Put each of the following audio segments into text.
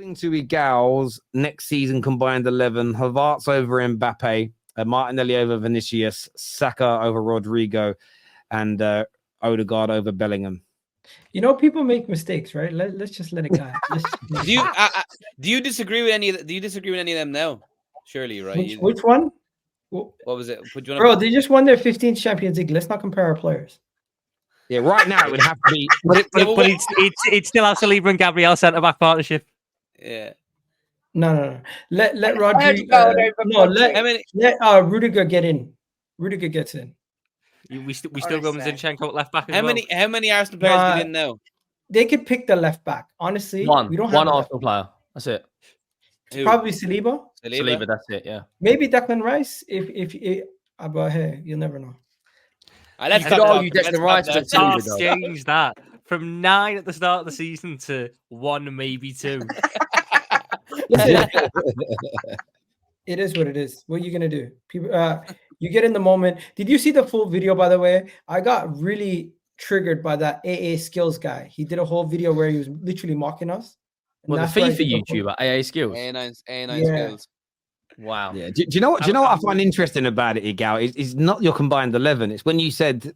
According to Igal's next season combined 11, Havertz over Mbappe, Martinelli over Vinicius, Saka over Rodrigo, and Odegaard over Bellingham. You know, people make mistakes, right? Let's just let it go. Do you disagree with any of them now? Surely, right? Which one? What was it? Bro, they just won their 15th Champions League. Let's not compare our players. Yeah, right now it would have to be. but it still has Saliba and Gabriel centre back partnership. Yeah. No. Let Rodrigo. Let Rudiger get in. Rudiger gets in. We still go with Zinchenko at left back. How many Arsenal players get in now? They could pick the left back. Honestly, we don't have one Arsenal player. That's it. It's probably Saliba. Saliba, that's it. Yeah. Maybe Declan Rice. But hey, you'll never know. Let's Declan Rice. Change that from 9 at the start of the season to 1, maybe 2. It is what it is. What are you gonna do? People, you get in the moment. Did you see the full video? By the way, I got really triggered by that AA Skills guy. He did a whole video where he was literally mocking us. Well, the FIFA YouTuber, AA Skills. A9 Skills. Wow. Yeah. Do you know what? I find interesting about it, Igal? It's not your combined 11. It's when you said,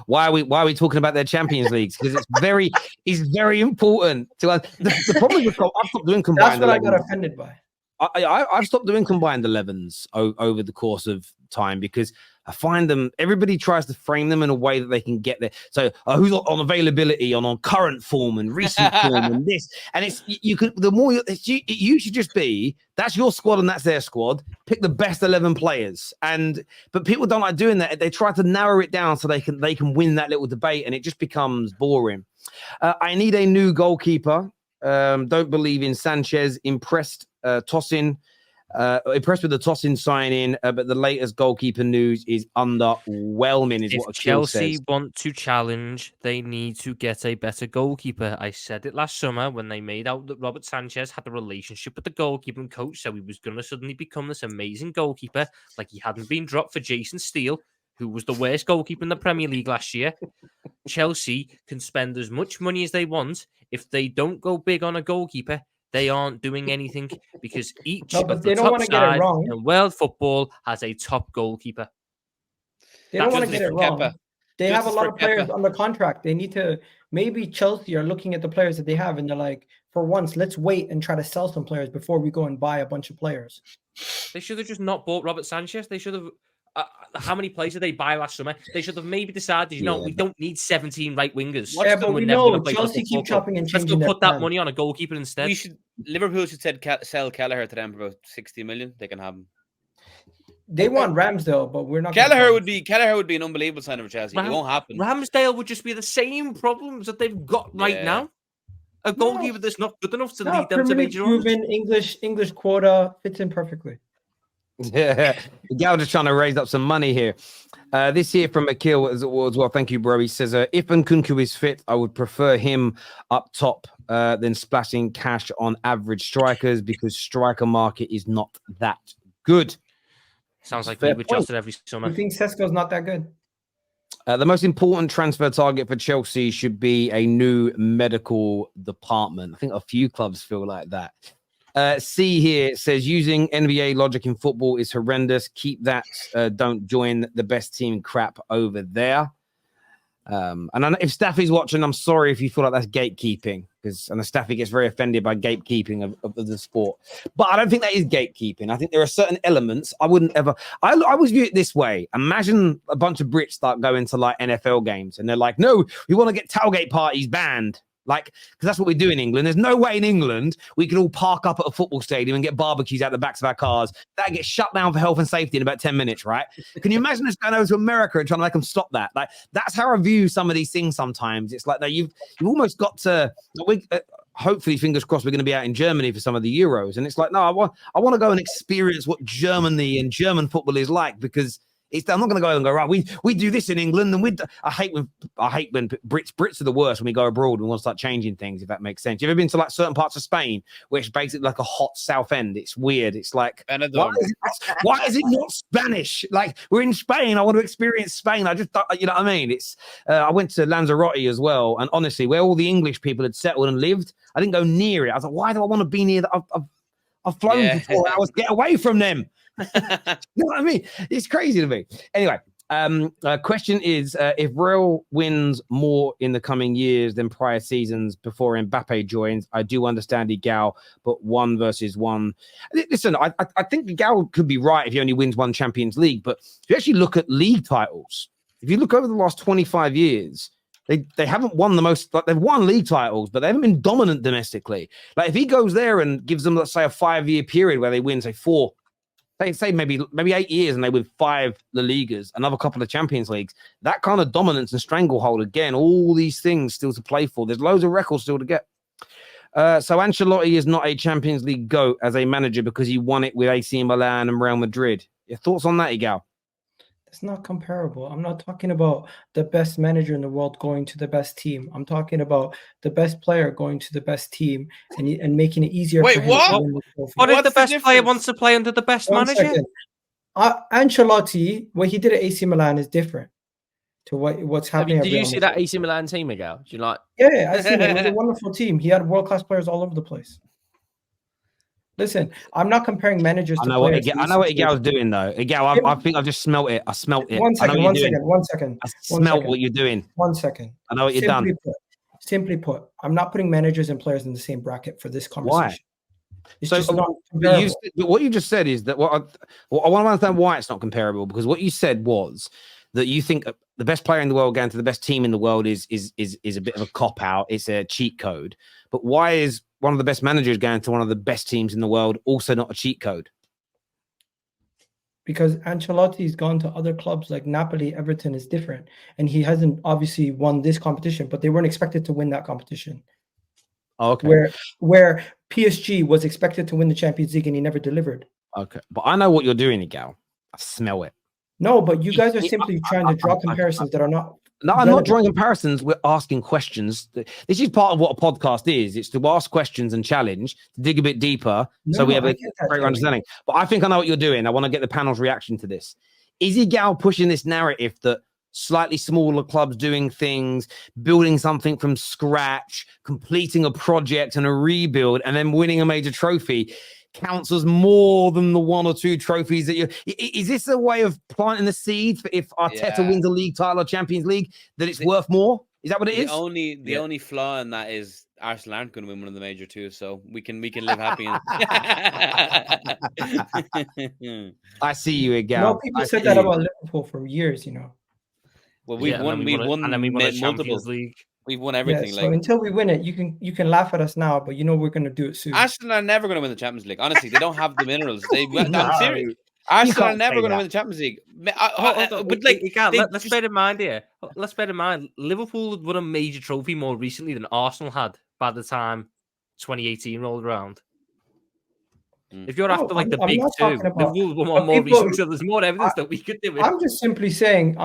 why are we talking about their Champions Leagues? Because it's very important to us. The problem is I've stopped doing combined. That's what 11s. I got offended by. I've stopped doing combined 11s over the course of time because I find everybody tries to frame them in a way that they can get there. So who's on availability, on current form and recent form and this. And you should just be, that's your squad and that's their squad. Pick the best 11 players. But people don't like doing that. They try to narrow it down so they can win that little debate and it just becomes boring. I need a new goalkeeper. Don't believe in Sanchez. Impressed with the Tosin signing, but the latest goalkeeper news is underwhelming. Is what Chelsea says. Want to challenge, they need to get a better goalkeeper. I said it last summer when they made out that Robert Sanchez had a relationship with the goalkeeping coach, so he was going to suddenly become this amazing goalkeeper, like he hadn't been dropped for Jason Steele, who was the worst goalkeeper in the Premier League last year. Chelsea can spend as much money as they want. If they don't go big on a goalkeeper, they aren't doing anything because each of the top sides in world football has a top goalkeeper. They don't want to get it wrong. They have a lot of players under contract. They need to, maybe Chelsea are looking at the players that they have and they're like, for once, let's wait and try to sell some players before we go and buy a bunch of players. They should have just not bought Robert Sanchez. They should have. How many players did they buy last summer? They should have maybe decided, we don't need 17 right wingers. Yeah, but we know Chelsea keep chopping and changing. Let's go put that money on a goalkeeper instead. Liverpool should sell Kelleher to them for about 60 million. They can have him. They want Ramsdale, but we're not. Kelleher would be an unbelievable signing for Chelsea. It won't happen. Ramsdale would just be the same problems that they've got right now. A goalkeeper that's not good enough to lead them to major honors. English quota fits in perfectly. Yeah, Gal just trying to raise up some money here. This here from Akil as well. Thank you, bro. He says, if Nkunku is fit, I would prefer him up top than splashing cash on average strikers because striker market is not that good. Sounds like we've adjusted every summer. You think Sesko's not that good? The most important transfer target for Chelsea should be a new medical department. I think a few clubs feel like that. C here says using NBA logic in football is horrendous. Keep that. Don't join the best team crap over there. And if Staffy's watching, I'm sorry if you feel like that's gatekeeping, because I know Staffy gets very offended by gatekeeping of the sport. But I don't think that is gatekeeping. I think there are certain elements I wouldn't ever. I always view it this way. Imagine a bunch of Brits start going to like NFL games, and they're like, "No, we want to get tailgate parties banned." Like, because that's what we do in England. There's no way in England we can all park up at a football stadium and get barbecues out the backs of our cars. That gets shut down for health and safety in about 10 minutes, right? Can you imagine us going over to America and trying to make them stop that? Like, that's how I view some of these things sometimes. It's like, no, you've almost got to... hopefully, fingers crossed, we're going to be out in Germany for some of the Euros. And it's like, no, I want to go and experience what Germany and German football is like, because I'm not going to go and go, right, we do this in England, and I hate when Brits are the worst when we go abroad and we want to start changing things, if that makes sense. You ever been to like certain parts of Spain where it's basically like a hot South End? It's weird. It's like, why is it not Spanish? Like, we're in Spain. I want to experience Spain. I just, you know what I mean? It's, I went to Lanzarote as well. And honestly, where all the English people had settled and lived, I didn't go near it. I was like, why do I want to be near that? I've flown for 4 hours. Get away from them. You know what I mean? It's crazy to me. Anyway, question is, if Real wins more in the coming years than prior seasons before Mbappe joins, I do understand Igal, but 1 versus 1. Listen, I think Igal could be right if he only wins 1 Champions League, but if you actually look at league titles, if you look over the last 25 years, they haven't won the most. Like, they've won league titles, but they haven't been dominant domestically. Like, if he goes there and gives them, let's say, a 5-year period where they win, say, 4, say maybe 8 years, and they win 5 La Ligas, another couple of Champions Leagues, that kind of dominance and stranglehold, again, all these things still to play for. There's loads of records still to get. So Ancelotti is not a Champions League GOAT as a manager because he won it with AC Milan and Real Madrid. Your thoughts on that, Igal? It's not comparable. I'm not talking about the best manager in the world going to the best team. I'm talking about the best player going to the best team and making it easier for him to win the trophy. What if the best player wants to play under the best manager? Ancelotti, what he did at AC Milan is different to what's happening. Did you see that AC Milan team, Miguel? Do you like? Yeah, I seen it. It was a wonderful team. He had world-class players all over the place. Listen, I'm not comparing managers to players. I know what Igal's doing, though. Igal, I think I've just smelt it. I smelt it. One second. I smelt what you're doing. 1 second. I know what you're done. Simply put, I'm not putting managers and players in the same bracket for this conversation. Why? It's just not comparable. What you just said is that I want to understand why it's not comparable, because what you said was that you think the best player in the world going to the best team in the world is a bit of a cop-out. It's a cheat code. But why is one of the best managers going to one of the best teams in the world also not a cheat code? Because Ancelotti's gone to other clubs like Napoli, Everton is different. And he hasn't obviously won this competition, but they weren't expected to win that competition. Okay. Where PSG was expected to win the Champions League and he never delivered. Okay. But I know what you're doing, Igal. I smell it. No, but you guys are simply trying to draw comparisons that are not. No, I'm not drawing comparisons. We're asking questions. This is part of what a podcast is. It's to ask questions and challenge, to dig a bit deeper, so we have a greater understanding. But I think I know what you're doing. I want to get the panel's reaction to this. Is Igal pushing this narrative that slightly smaller clubs doing things, building something from scratch, completing a project and a rebuild, and then winning a major trophy counts as more than the 1 or 2 trophies that you? Is this a way of planting the seed for if Arteta wins a league title or Champions League, that it's worth more? Is that what it is? The only flaw in that is Arsenal aren't going to win one of the major 2, so we can live happy. I see you again. No, people said that about Liverpool for years, Well, we've won a Champions multiple. League. We've won everything. So until we win it, you can laugh at us now, but we're going to do it soon. Arsenal are never going to win the Champions League. Honestly, they don't have the minerals. I'm serious. Arsenal are never going to win the Champions League. But let's bear in mind here. Let's bear in mind, Liverpool had won a major trophy more recently than Arsenal had by the time 2018 rolled around. If you're after the big 2, Liverpool won more recently, so there's more evidence that we could do it. I'm just simply saying,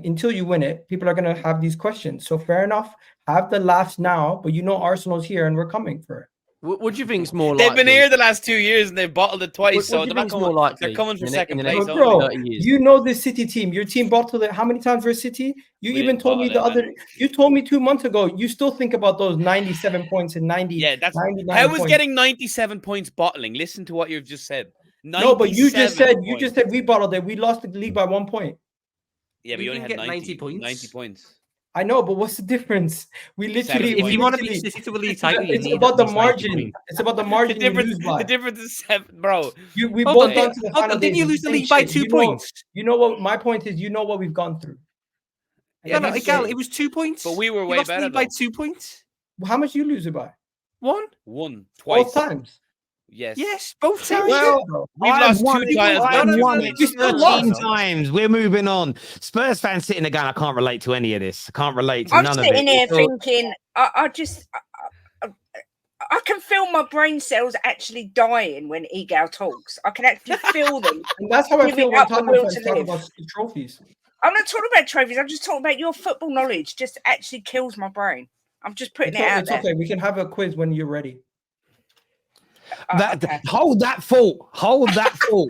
until you win it, people are going to have these questions. So fair enough, have the laughs now, but Arsenal's here and we're coming for it. What do you think is more likely? They've been here the last 2 years and they've bottled it twice, so they're coming for second place. Bro, you know this City team. Your team bottled it how many times for City? You told me you told me 2 months ago, you still think about those 97 points and 90. Yeah, that's 99 I was points. Getting 97 points bottling. Listen to what you've just said. No, but you just said we bottled it. We lost the league by 1 point. Yeah, but you only had 90 points. 90 points. I know, but what's the difference? We literally, if you want to be City to a league title, it's about the margin. It's about the margin. The difference is 7, bro. We both gone to the final. Didn't you lose the league by 2 points? You know what? My point is, you know what we've gone through. Yeah, it was 2 points. But we were way better by 2 points. How much you lose it by? One, twice. Both times. Yes, both times. Well, we've lost 2 titles. I've won it 13 times. We're moving on. Spurs fans sitting there going, I can't relate to any of this. I can't relate to none of it. I'm sitting here thinking, I can feel my brain cells actually dying when Egal talks. I can actually feel them. And that's how I Giving feel when up the Tottenham will fans to talk live. about trophies. I'm not talking about trophies. I'm just talking about your football knowledge. Just actually kills my brain. I'm just putting it out It's there. okay. We can have a quiz when you're ready. Okay. Hold that thought. Hold that thought.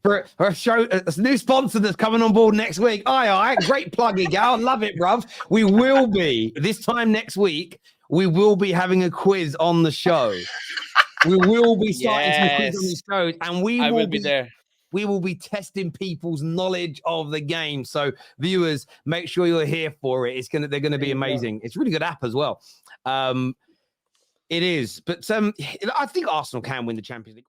For a show, a new sponsor that's coming on board next week. Aye, great plug, Egal. Love it, bruv. We will be this time next week. We will be having a quiz on the show. We will be starting some quiz on the show, and I will be there. We will be testing people's knowledge of the game. So, viewers, make sure you're here for it. They're gonna be amazing. It's a really good app as well. It is, but I think Arsenal can win the Champions League.